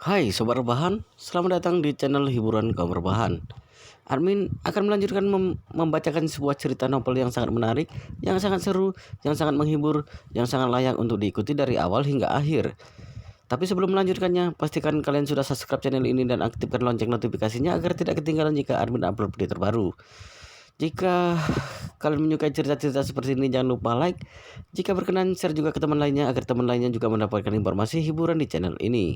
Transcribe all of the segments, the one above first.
Hai Sobat Rebahan, selamat datang di channel hiburan kaum rebahan. Admin akan melanjutkan membacakan sebuah cerita novel yang sangat menarik, yang sangat seru, yang sangat menghibur, yang sangat layak untuk diikuti dari awal hingga akhir. Tapi sebelum melanjutkannya, pastikan kalian sudah subscribe channel ini dan aktifkan lonceng notifikasinya agar tidak ketinggalan jika admin upload video terbaru. Jika kalian menyukai cerita-cerita seperti ini, jangan lupa like. Jika berkenan, share juga ke teman lainnya agar teman lainnya juga mendapatkan informasi hiburan di channel ini.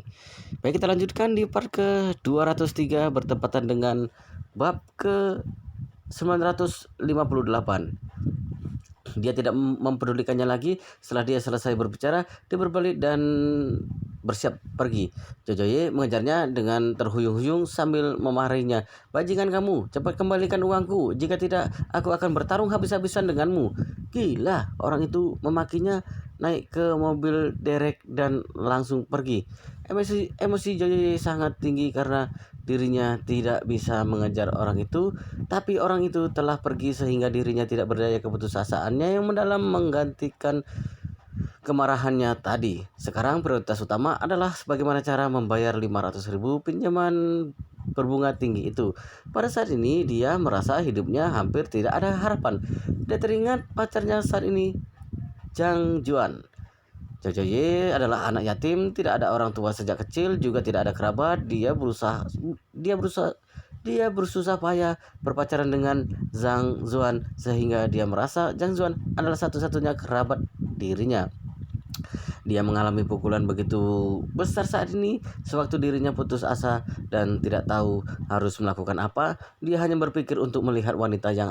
Baik, kita lanjutkan di part ke-203 bertepatan dengan bab ke-958. Dia tidak mempedulikannya lagi. Setelah dia selesai berbicara, dia berbalik dan bersiap pergi. Jojoye mengejarnya dengan terhuyung-huyung sambil memarahinya. "Bajingan kamu, cepat kembalikan uangku. Jika tidak, aku akan bertarung habis-habisan denganmu." Gila, orang itu memakinya, naik ke mobil derek dan langsung pergi. Emosi Jojoye sangat tinggi karena dirinya tidak bisa mengejar orang itu, tapi orang itu telah pergi sehingga dirinya tidak berdaya. Keputusasaannya yang mendalam menggantikan kemarahannya tadi. Sekarang prioritas utama adalah bagaimana cara membayar 500.000 pinjaman berbunga tinggi itu. Pada saat ini dia merasa hidupnya hampir tidak ada harapan. Dia teringat pacarnya saat ini, Jang Juan. Jojoye adalah anak yatim, tidak ada orang tua sejak kecil, juga tidak ada kerabat. Dia bersusah payah berpacaran dengan Zhang Zuan sehingga dia merasa Zhang Zuan adalah satu-satunya kerabat dirinya. Dia mengalami pukulan begitu besar saat ini, sewaktu dirinya putus asa dan tidak tahu harus melakukan apa. Dia hanya berpikir untuk melihat wanita yang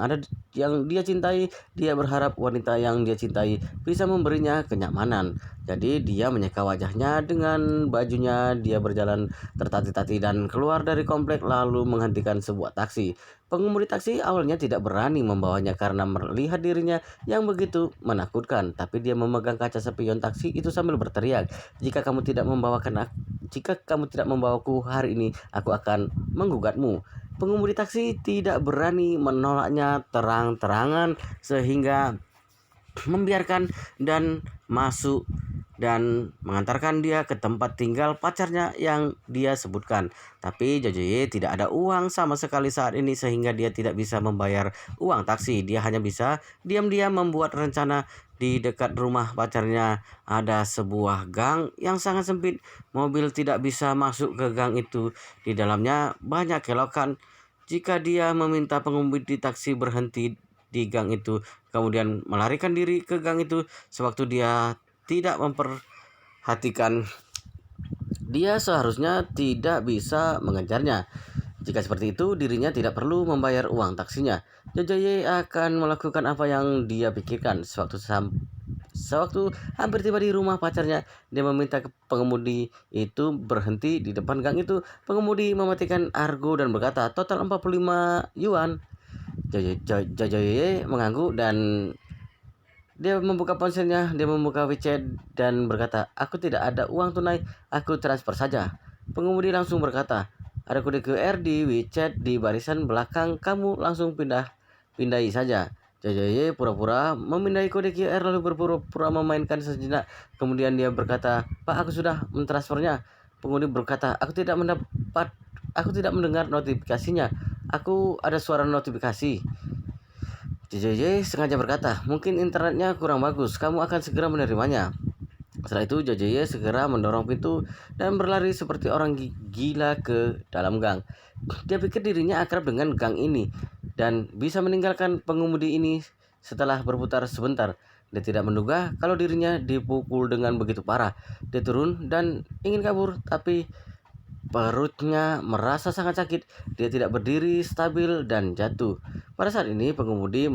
dia cintai. Dia berharap wanita yang dia cintai bisa memberinya kenyamanan. Jadi dia menyeka wajahnya dengan bajunya. Dia berjalan tertati-tati dan keluar dari komplek lalu menghentikan sebuah taksi. Pengemudi taksi awalnya tidak berani membawanya karena melihat dirinya yang begitu menakutkan, tapi dia memegang kaca spion taksi itu sambil berteriak, jika kamu tidak membawaku hari ini, aku akan menggugatmu." Pengemudi taksi tidak berani menolaknya terang-terangan sehingga membiarkan dan masuk dan mengantarkan dia ke tempat tinggal pacarnya yang dia sebutkan. Tapi Jojoye tidak ada uang sama sekali saat ini sehingga dia tidak bisa membayar uang taksi. Dia hanya bisa diam-diam membuat rencana. Di dekat rumah pacarnya ada sebuah gang yang sangat sempit. Mobil tidak bisa masuk ke gang itu. Di dalamnya banyak kelokan. Jika dia meminta pengemudi taksi berhenti di gang itu, kemudian melarikan diri ke gang itu, sewaktu dia tidak memperhatikan, dia seharusnya tidak bisa mengejarnya. Jika seperti itu, dirinya tidak perlu membayar uang taksinya. Jojoye akan melakukan apa yang dia pikirkan. Sewaktu hampir tiba di rumah pacarnya, dia meminta pengemudi itu berhenti di depan gang itu. Pengemudi mematikan argo dan berkata, "Total 45 yuan." Jojoye mengangguk dan dia membuka ponselnya. Dia membuka WeChat dan berkata, "Aku tidak ada uang tunai, aku transfer saja." Pengemudi langsung berkata, "Ada kode QR di WeChat di barisan belakang, kamu langsung pindahi saja." Jojoye pura-pura memindai kode QR lalu berpura-pura memainkan sejenak. Kemudian dia berkata, "Pak, aku sudah mentransfernya." Pengemudi berkata, aku tidak mendengar notifikasinya. Aku ada suara notifikasi." JJ sengaja berkata, "Mungkin internetnya kurang bagus, kamu akan segera menerimanya." Setelah itu JJ segera mendorong pintu dan berlari seperti orang gila ke dalam gang. Dia pikir dirinya akrab dengan gang ini dan bisa meninggalkan pengemudi ini setelah berputar sebentar. Dia tidak menduga kalau dirinya dipukul dengan begitu parah. Dia turun dan ingin kabur, tapi perutnya merasa sangat sakit. Dia tidak berdiri stabil dan jatuh. Pada saat ini pengemudi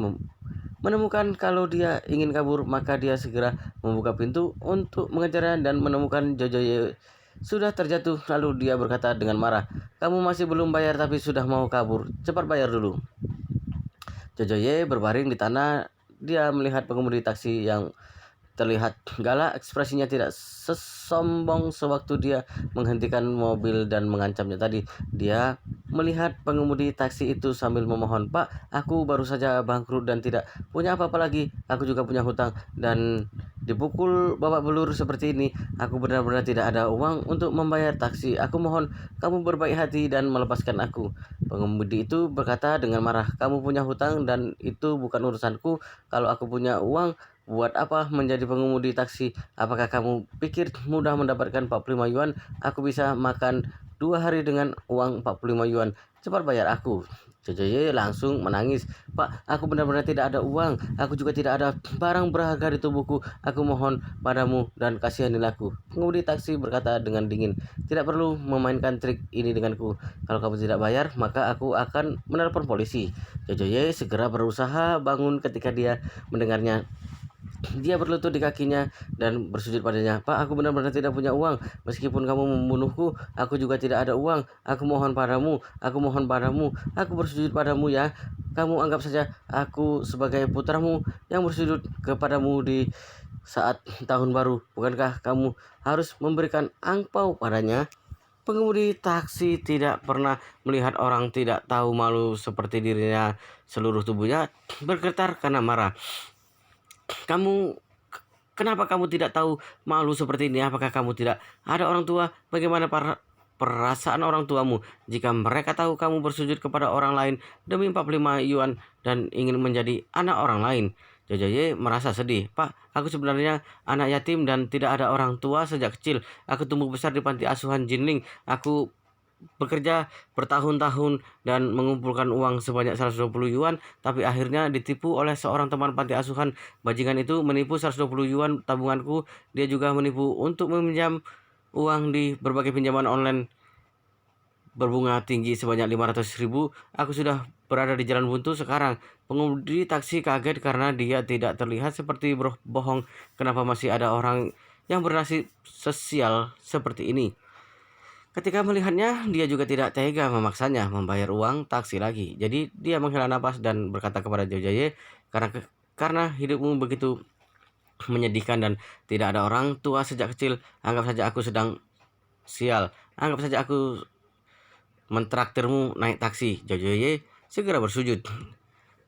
menemukan kalau dia ingin kabur, maka dia segera membuka pintu untuk mengejarnya dan menemukan Jojoye sudah terjatuh. Lalu dia berkata dengan marah, "Kamu masih belum bayar tapi sudah mau kabur. Cepat bayar dulu." Jojoye berbaring di tanah. Dia melihat pengemudi taksi yang terlihat galak. Ekspresinya tidak sesombong sewaktu dia menghentikan mobil dan mengancamnya tadi. Dia melihat pengemudi taksi itu sambil memohon, "Pak, aku baru saja bangkrut dan tidak punya apa-apa lagi. Aku juga punya hutang dan dipukul babak belur seperti ini. Aku benar-benar tidak ada uang untuk membayar taksi. Aku mohon kamu berbaik hati dan melepaskan aku." Pengemudi itu berkata dengan marah, "Kamu punya hutang dan itu bukan urusanku. Kalau aku punya uang, buat apa menjadi pengemudi taksi? Apakah kamu pikir mudah mendapatkan 45 yuan? Aku bisa makan 2 hari dengan uang 45 yuan. Cepat bayar aku." Jojoye langsung menangis. "Pak, aku benar-benar tidak ada uang. Aku juga tidak ada barang berharga di tubuhku. Aku mohon padamu dan kasihanilah aku." Pengemudi taksi berkata dengan dingin, "Tidak perlu memainkan trik ini denganku. Kalau kamu tidak bayar, maka aku akan menelpon polisi." Jojoye segera berusaha bangun ketika dia mendengarnya. Dia berlutut di kakinya dan bersujud padanya. "Pak, aku benar-benar tidak punya uang. Meskipun kamu membunuhku, aku juga tidak ada uang. Aku mohon padamu, aku mohon padamu, aku bersujud padamu ya. Kamu anggap saja aku sebagai putramu yang bersujud kepadamu di saat tahun baru. Bukankah kamu harus memberikan angpau padanya?" Pengemudi taksi tidak pernah melihat orang tidak tahu malu seperti dirinya. Seluruh tubuhnya bergetar karena marah. Kamu Kenapa kamu tidak tahu malu seperti ini? Apakah kamu tidak ada orang tua? Bagaimana perasaan orang tuamu jika mereka tahu kamu bersujud kepada orang lain demi 45 yuan dan ingin menjadi anak orang lain? Jojoye merasa sedih. "Pak, aku sebenarnya anak yatim dan tidak ada orang tua sejak kecil. Aku tumbuh besar di panti asuhan Jinling. Aku bekerja bertahun-tahun dan mengumpulkan uang sebanyak 120 yuan, tapi akhirnya ditipu oleh seorang teman panti asuhan. Bajingan itu menipu 120 yuan tabunganku. Dia juga menipu untuk meminjam uang di berbagai pinjaman online berbunga tinggi sebanyak 500 ribu. Aku sudah berada di jalan buntu sekarang." Pengemudi taksi kaget karena dia tidak terlihat seperti berbohong. Kenapa masih ada orang yang bernasib sosial seperti ini? Ketika melihatnya, dia juga tidak tega memaksanya membayar uang taksi lagi. Jadi dia menghela napas dan berkata kepada Jojoye, karena hidupmu begitu menyedihkan dan tidak ada orang tua sejak kecil, anggap saja aku sedang sial. Anggap saja aku mentraktirmu naik taksi." Jojoye segera bersujud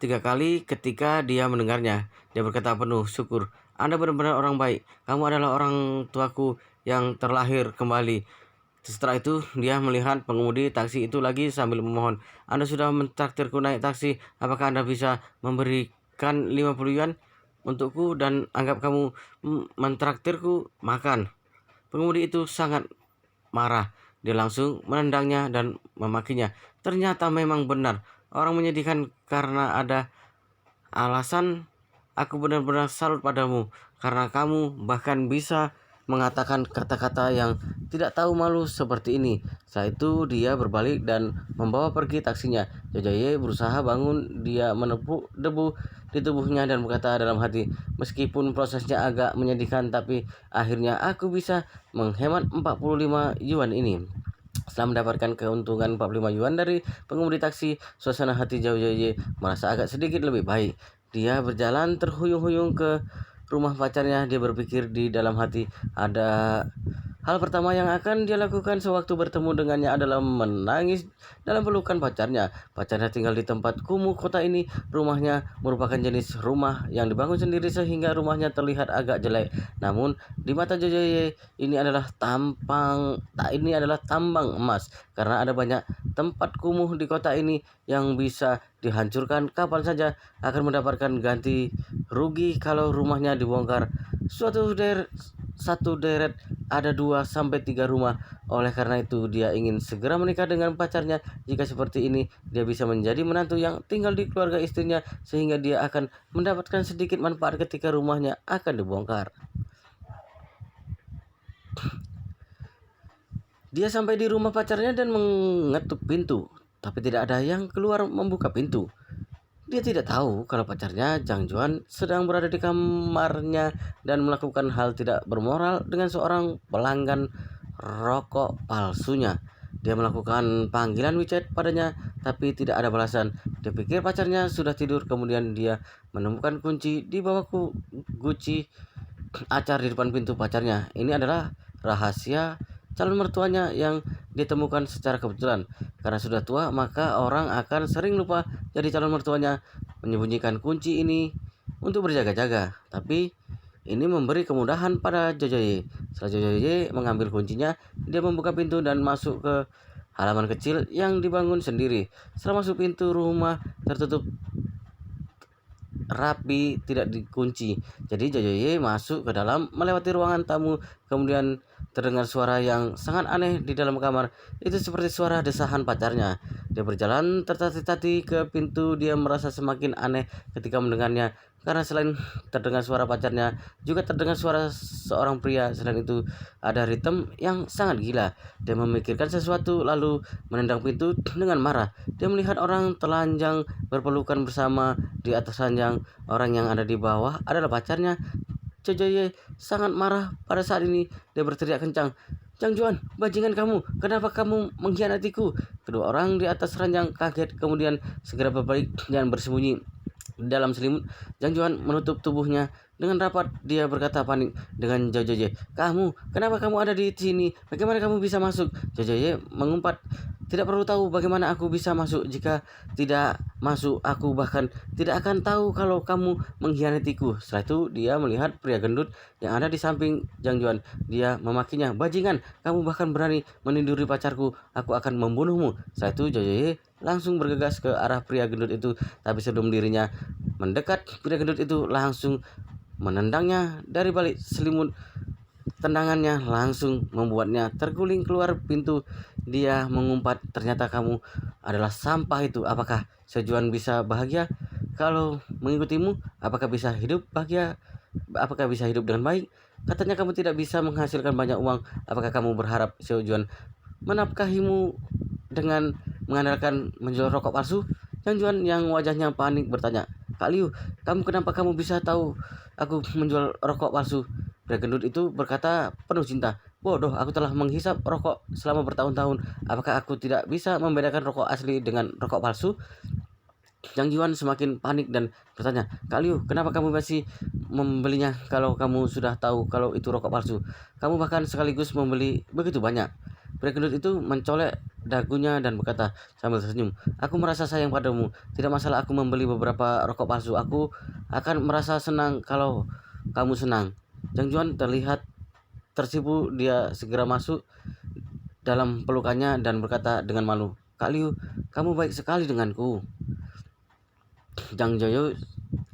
3 kali ketika dia mendengarnya. Dia berkata penuh syukur, "Anda benar-benar orang baik. Kamu adalah orang tuaku yang terlahir kembali." Setelah itu, dia melihat pengemudi taksi itu lagi sambil memohon, "Anda sudah mentraktirku naik taksi. Apakah Anda bisa memberikan 50 yuan untukku dan anggap kamu mentraktirku makan?" Pengemudi itu sangat marah. Dia langsung menendangnya dan memakinya. Ternyata memang benar. Orang menyedihkan karena ada alasan. Aku benar-benar salut padamu karena kamu bahkan bisa mengatakan kata-kata yang tidak tahu malu seperti ini. Setelah itu dia berbalik dan membawa pergi taksinya. Jojoye berusaha bangun. Dia menepuk debu di tubuhnya dan berkata dalam hati, "Meskipun prosesnya agak menyedihkan, tapi akhirnya aku bisa menghemat 45 yuan ini." Setelah mendapatkan keuntungan 45 yuan dari pengemudi taksi, suasana hati Jojoye merasa agak sedikit lebih baik. Dia berjalan terhuyung-huyung ke rumah pacarnya. Dia berpikir di dalam hati, hal pertama yang akan dia lakukan sewaktu bertemu dengannya adalah menangis dalam pelukan pacarnya. Pacarnya tinggal di tempat kumuh kota ini. Rumahnya merupakan jenis rumah yang dibangun sendiri sehingga rumahnya terlihat agak jelek. Namun di mata Jojoye ini adalah tambang emas karena ada banyak tempat kumuh di kota ini yang bisa dihancurkan kapan saja. Akan mendapatkan ganti rugi kalau rumahnya dibongkar. Satu deret ada 2 sampai 3 rumah. Oleh karena itu dia ingin segera menikah dengan pacarnya. Jika seperti ini, dia bisa menjadi menantu yang tinggal di keluarga istrinya sehingga dia akan mendapatkan sedikit manfaat ketika rumahnya akan dibongkar. Dia sampai di rumah pacarnya dan mengetuk pintu, tapi tidak ada yang keluar membuka pintu. Dia tidak tahu kalau pacarnya Jang Juan sedang berada di kamarnya dan melakukan hal tidak bermoral dengan seorang pelanggan rokok palsunya. Dia melakukan panggilan WeChat padanya, tapi tidak ada balasan. Dia pikir pacarnya sudah tidur, kemudian dia menemukan kunci di bawah guci acar di depan pintu pacarnya. Ini adalah rahasia calon mertuanya yang ditemukan secara kebetulan. Karena sudah tua, maka orang akan sering lupa jadi calon mertuanya menyembunyikan kunci ini untuk berjaga-jaga. Tapi ini memberi kemudahan pada Jojoye. Setelah Jojoye mengambil kuncinya, dia membuka pintu dan masuk ke halaman kecil yang dibangun sendiri. Setelah masuk, pintu rumah tertutup rapi, tidak dikunci. Jadi Jojoye masuk ke dalam melewati ruangan tamu. Kemudian terdengar suara yang sangat aneh di dalam kamar. Itu seperti suara desahan pacarnya. Dia berjalan tertati-tati ke pintu. Dia merasa semakin aneh ketika mendengarnya. Karena selain terdengar suara pacarnya, juga terdengar suara seorang pria. Selain itu, ada ritme yang sangat gila. Dia memikirkan sesuatu lalu menendang pintu dengan marah. Dia melihat orang telanjang berpelukan bersama di atas ranjang. Orang yang ada di bawah adalah pacarnya. Jojoye sangat marah pada saat ini. Dia berteriak kencang, "Jang Juan, bajingan kamu, kenapa kamu mengkhianatiku?" Kedua orang di atas ranjang kaget, kemudian segera berbalik dan bersembunyi di dalam selimut. Jang Juan menutup tubuhnya dengan rapat. Dia berkata panik dengan Jojoye, Kenapa kamu ada di sini? Bagaimana kamu bisa masuk?" Jojoye mengumpat, "Tidak perlu tahu bagaimana aku bisa masuk. Jika tidak masuk, aku bahkan tidak akan tahu kalau kamu mengkhianatiku." Setelah itu, dia melihat pria gendut yang ada di samping Jang Juan. Dia memakinya, "Bajingan, kamu bahkan berani meniduri pacarku. Aku akan membunuhmu." Setelah itu, Jojoye langsung bergegas ke arah pria gendut itu. Tapi sebelum dirinya mendekat, pria gendut itu langsung menendangnya dari balik selimut. Tendangannya langsung membuatnya terguling keluar pintu. Dia mengumpat, "Ternyata kamu adalah sampah itu. Apakah Sejuan bisa bahagia kalau mengikutimu? Apakah bisa hidup bahagia? Apakah bisa hidup dengan baik? Katanya kamu tidak bisa menghasilkan banyak uang. Apakah kamu berharap Sejuan menafkahimu dengan mengandalkan menjual rokok palsu?" Yang Juan yang wajahnya panik bertanya, "Kak Liu, kenapa kamu bisa tahu aku menjual rokok palsu?" Pria gendut itu berkata penuh cinta, "Bodoh, aku telah menghisap rokok selama bertahun-tahun. Apakah aku tidak bisa membedakan rokok asli dengan rokok palsu?" Yang Jiwan semakin panik dan bertanya, "Kak Liu, kenapa kamu masih membelinya kalau kamu sudah tahu kalau itu rokok palsu? Kamu bahkan sekaligus membeli begitu banyak." Pria gendut itu mencolek dagunya dan berkata sambil tersenyum, "Aku merasa sayang padamu. Tidak masalah aku membeli beberapa rokok palsu. Aku akan merasa senang kalau kamu senang." Jang Juan terlihat tersipu. Dia segera masuk dalam pelukannya dan berkata dengan malu, "Kak Liu, kamu baik sekali denganku." Jang Joyo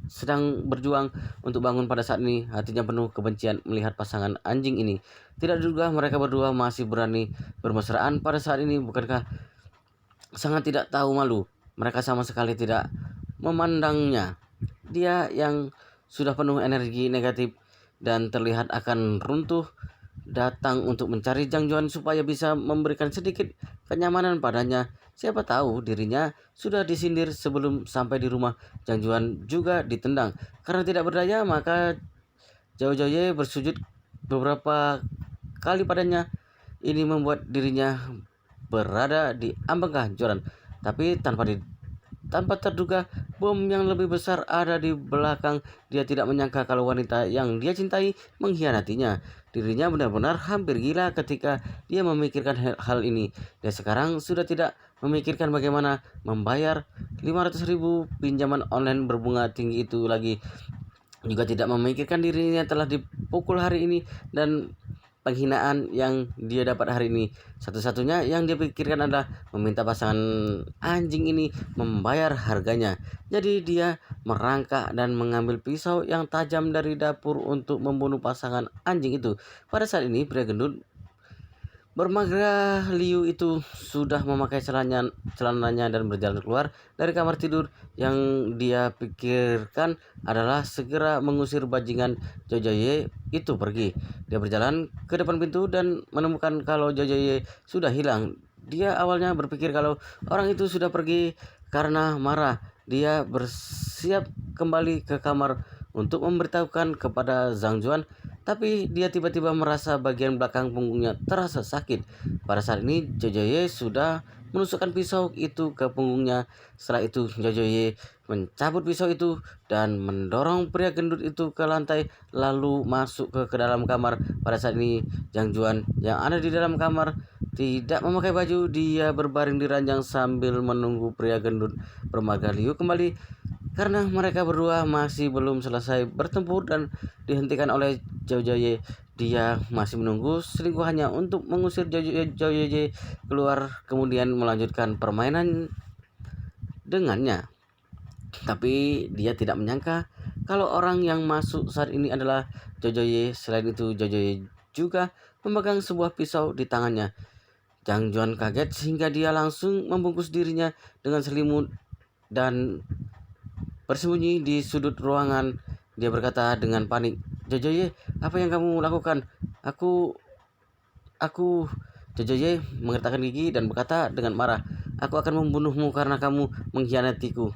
sedang berjuang untuk bangun pada saat ini. Hatinya penuh kebencian melihat pasangan anjing ini. Tidak diduga mereka berdua masih berani bermesraan pada saat ini. Bukankah sangat tidak tahu malu? Mereka sama sekali tidak memandangnya. Dia yang sudah penuh energi negatif dan terlihat akan runtuh, datang untuk mencari Jang Juan supaya bisa memberikan sedikit kenyamanan padanya. Siapa tahu dirinya sudah disindir sebelum sampai di rumah. Jang Juan juga ditendang. Karena tidak berdaya, maka Zhao Joye bersujud beberapa kali padanya. Ini membuat dirinya berada di ambang kehancuran. Tapi tanpa terduga, bom yang lebih besar ada di belakang. Dia tidak menyangka kalau wanita yang dia cintai mengkhianatinya. Dirinya benar-benar hampir gila ketika dia memikirkan hal ini. Dia sekarang sudah tidak memikirkan bagaimana membayar 500.000 pinjaman online berbunga tinggi itu lagi. Juga tidak memikirkan dirinya telah dipukul hari ini dan penghinaan yang dia dapat hari ini. Satu-satunya yang dia pikirkan adalah meminta pasangan anjing ini membayar harganya. Jadi dia merangkak dan mengambil pisau yang tajam dari dapur untuk membunuh pasangan anjing itu. Pada saat ini pria gendut bermagra Liu itu sudah memakai celananya dan berjalan keluar dari kamar tidur. Yang dia pikirkan adalah segera mengusir bajingan Jojoye itu pergi. Dia berjalan ke depan pintu dan menemukan kalau Jojoye sudah hilang. Dia awalnya berpikir kalau orang itu sudah pergi karena marah. Dia bersiap kembali ke kamar untuk memberitahukan kepada Zhang Juan. Tapi dia tiba-tiba merasa bagian belakang punggungnya terasa sakit. Pada saat ini Jojoye sudah menusukkan pisau itu ke punggungnya. Setelah itu Jojoye mencabut pisau itu dan mendorong pria gendut itu ke lantai lalu masuk ke dalam kamar. Pada saat ini Jang Juan yang ada di dalam kamar tidak memakai baju. Dia berbaring di ranjang sambil menunggu pria gendut bermarga Liu kembali karena mereka berdua masih belum selesai bertempur dan dihentikan oleh Zhao Joye. Dia masih menunggu selingkuhannya untuk mengusir Zhao Joye keluar kemudian melanjutkan permainan dengannya. Tapi dia tidak menyangka kalau orang yang masuk saat ini adalah Zhao Joye. Selain itu Zhao Joye juga memegang sebuah pisau di tangannya. Jang Juan kaget sehingga dia langsung membungkus dirinya dengan selimut dan bersembunyi di sudut ruangan. Dia berkata dengan panik, "Jojoye, apa yang kamu lakukan? Aku Jojoye mengertakkan gigi dan berkata dengan marah, "Aku akan membunuhmu karena kamu mengkhianatiku."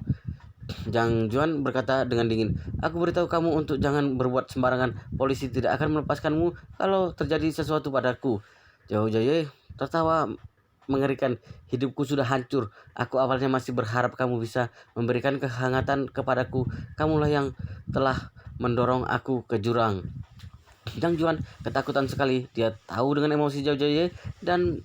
Jang Juan berkata dengan dingin, "Aku beritahu kamu untuk jangan berbuat sembarangan. Polisi tidak akan melepaskanmu kalau terjadi sesuatu padaku." Zhao Joye tertawa mengerikan. "Hidupku sudah hancur. Aku awalnya masih berharap kamu bisa memberikan kehangatan kepadaku. Kamulah yang telah mendorong aku ke jurang." Jang Juan ketakutan sekali. Dia tahu dengan emosi Zhao Joye dan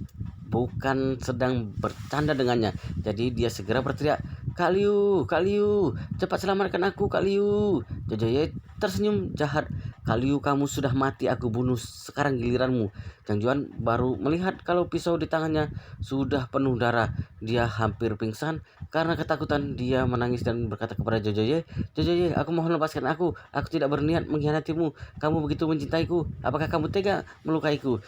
bukan sedang bercanda dengannya. Jadi dia segera berteriak, "Kak Liu, Kak Liu, cepat selamatkan aku, Kak Liu." Zhao Joye tersenyum jahat. "Kak Liu, kamu sudah mati, aku bunuh. Sekarang giliranmu." Jang Juan baru melihat kalau pisau di tangannya sudah penuh darah. Dia hampir pingsan karena ketakutan. Dia menangis dan berkata kepada Zhao Joye, "Zhao Joye, aku mohon lepaskan aku. Aku tidak berniat mengkhianatimu. Kamu begitu mencintaiku. Apakah kamu tega melukaiku?"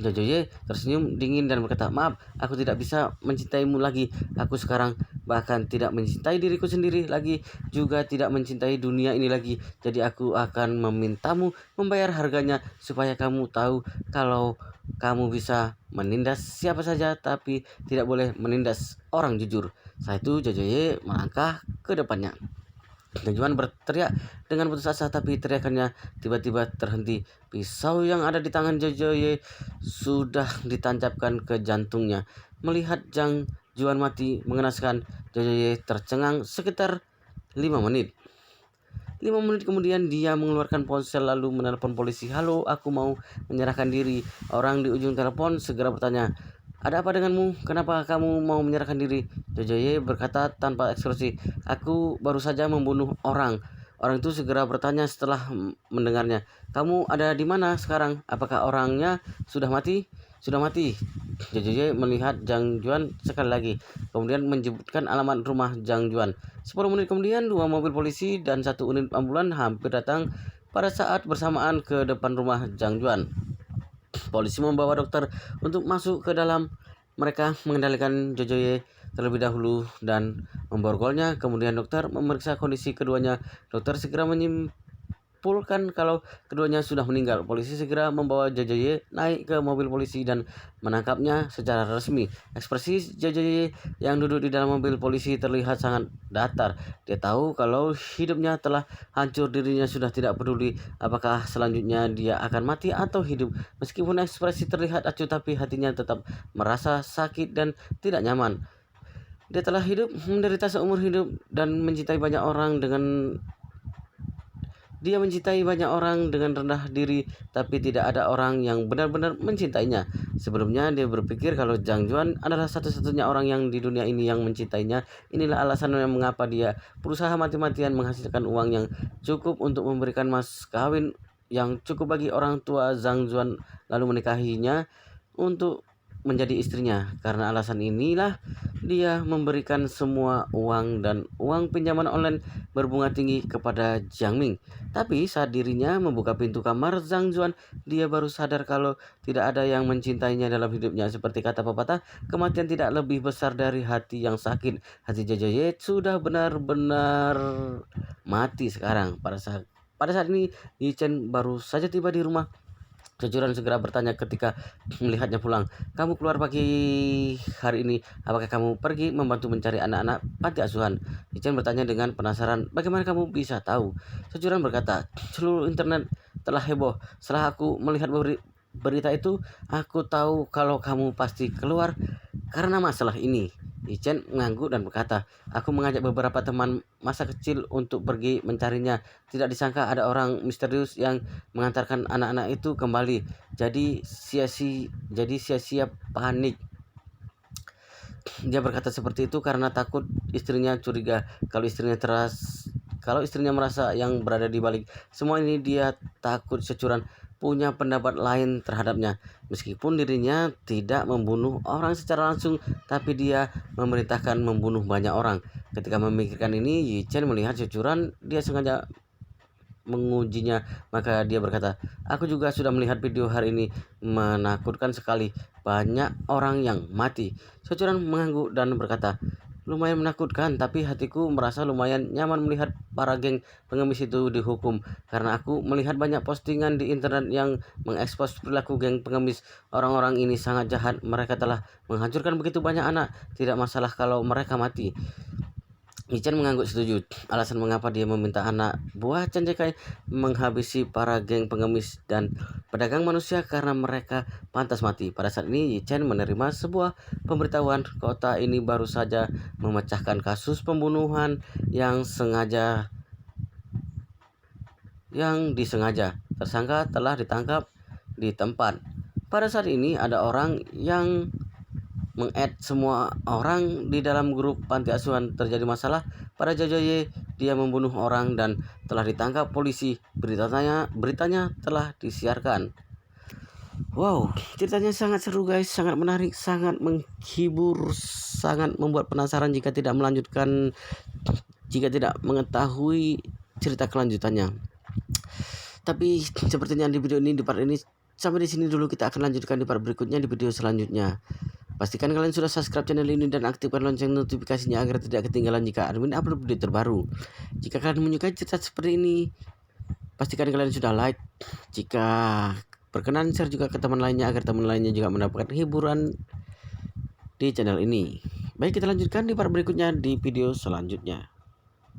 Zhao Joye tersenyum dingin dan berkata, "Maaf, aku tidak bisa mencintaimu lagi. Aku sekarang bahkan tidak mencintai diriku sendiri lagi, juga tidak mencintai dunia ini lagi. Jadi aku akan memintamu membayar harganya supaya kamu tahu kalau kamu bisa menindas siapa saja tapi tidak boleh menindas orang jujur." Saat itu Zhao Joye melangkah ke depannya. Jang Juan berteriak dengan putus asa, tapi teriakannya tiba-tiba terhenti. Pisau yang ada di tangan Zhao Joye sudah ditancapkan ke jantungnya. Melihat Jang Juan mati mengenaskan, Zhao Joye tercengang sekitar 5 menit. 5 menit kemudian dia mengeluarkan ponsel lalu menelpon polisi. "Halo, aku mau menyerahkan diri." Orang di ujung telepon segera bertanya, "Ada apa denganmu? Kenapa kamu mau menyerahkan diri?" Jojoye berkata tanpa ekspresi, "Aku baru saja membunuh orang." Orang itu segera bertanya setelah mendengarnya, "Kamu ada di mana sekarang? Apakah orangnya sudah mati?" "Sudah mati." Jojoye melihat Jang Juan sekali lagi, kemudian menyebutkan alamat rumah Jang Juan. 10 menit kemudian, 2 mobil polisi dan 1 unit ambulan hampir datang pada saat bersamaan ke depan rumah Jang Juan. Polisi membawa dokter untuk masuk ke dalam. Mereka mengendalikan Jojoye terlebih dahulu dan memborgolnya. Kemudian dokter memeriksa kondisi keduanya. Dokter segera menyimpulkan kalau keduanya sudah meninggal. Polisi segera membawa Jojoye naik ke mobil polisi dan menangkapnya secara resmi. Ekspresi Jojoye yang duduk di dalam mobil polisi terlihat sangat datar. Dia tahu kalau hidupnya telah hancur. Dirinya sudah tidak peduli apakah selanjutnya dia akan mati atau hidup. Meskipun ekspresi terlihat acuh, tapi hatinya tetap merasa sakit dan tidak nyaman. Dia telah hidup menderita seumur hidup dan mencintai banyak orang dengan dia mencintai banyak orang dengan rendah diri, tapi tidak ada orang yang benar-benar mencintainya. Sebelumnya dia berpikir kalau Jang Juan adalah satu-satunya orang yang di dunia ini yang mencintainya. Inilah alasannya mengapa dia berusaha mati-matian menghasilkan uang yang cukup untuk memberikan mas kawin yang cukup bagi orang tua Zhang Juan lalu menikahinya untuk menjadi istrinya. Karena alasan inilah dia memberikan semua uang dan uang pinjaman online berbunga tinggi kepada Jiang Ming. Tapi saat dirinya membuka pintu kamar Zhang Juan, dia baru sadar kalau tidak ada yang mencintainya dalam hidupnya. Seperti kata pepatah, kematian tidak lebih besar dari hati yang sakit. Hati Jojoye sudah benar-benar mati sekarang. Pada saat ini, Yi Chen baru saja tiba di rumah. Securan segera bertanya ketika melihatnya pulang. "Kamu keluar pagi hari ini. Apakah kamu pergi membantu mencari anak-anak panti asuhan?" Ichen bertanya dengan penasaran. "Bagaimana kamu bisa tahu?" Securan berkata, "Seluruh internet telah heboh. Setelah aku melihat berita itu, aku tahu kalau kamu pasti keluar karena masalah ini." Ichen mengangguk dan berkata, "Aku mengajak beberapa teman masa kecil untuk pergi mencarinya. Tidak disangka ada orang misterius yang mengantarkan anak-anak itu kembali. Jadi sia-sia panik." Dia berkata seperti itu karena takut istrinya curiga. Kalau istrinya merasa yang berada di balik semua ini, dia takut Securan punya pendapat lain terhadapnya. Meskipun dirinya tidak membunuh orang secara langsung, tapi dia memerintahkan membunuh banyak orang. Ketika memikirkan ini, Yi Chen melihat Securan dia sengaja mengujinya, maka dia berkata, "Aku juga sudah melihat video hari ini, menakutkan sekali, banyak orang yang mati." Securan mengangguk dan berkata, "Lumayan menakutkan, tapi hatiku merasa lumayan nyaman melihat para geng pengemis itu dihukum, karena aku melihat banyak postingan di internet yang mengekspos perilaku geng pengemis. Orang-orang ini sangat jahat, mereka telah menghancurkan begitu banyak anak, tidak masalah kalau mereka mati." Ichen mengangguk setuju. Alasan mengapa dia meminta anak buah Cendekai menghabisi para geng pengemis dan pedagang manusia karena mereka pantas mati. Pada saat ini, Ichen menerima sebuah pemberitahuan. Kota ini baru saja memecahkan kasus pembunuhan yang disengaja. Tersangka telah ditangkap di tempat. Pada saat ini ada orang yang meng-add semua orang di dalam grup panti asuhan. Terjadi masalah pada Jojoye, dia membunuh orang dan telah ditangkap polisi. Beritanya telah disiarkan. Wow, ceritanya sangat seru guys, sangat menarik, sangat menghibur, sangat membuat penasaran jika tidak mengetahui cerita kelanjutannya. Tapi sepertinya di video ini, di part ini sampai di sini dulu. Kita akan lanjutkan di part berikutnya di video selanjutnya. Pastikan kalian sudah subscribe channel ini dan aktifkan lonceng notifikasinya agar tidak ketinggalan jika admin upload video terbaru. Jika kalian menyukai cerita seperti ini, pastikan kalian sudah like. Jika berkenan, share juga ke teman lainnya agar teman lainnya juga mendapatkan hiburan di channel ini. Baik, kita lanjutkan di part berikutnya di video selanjutnya.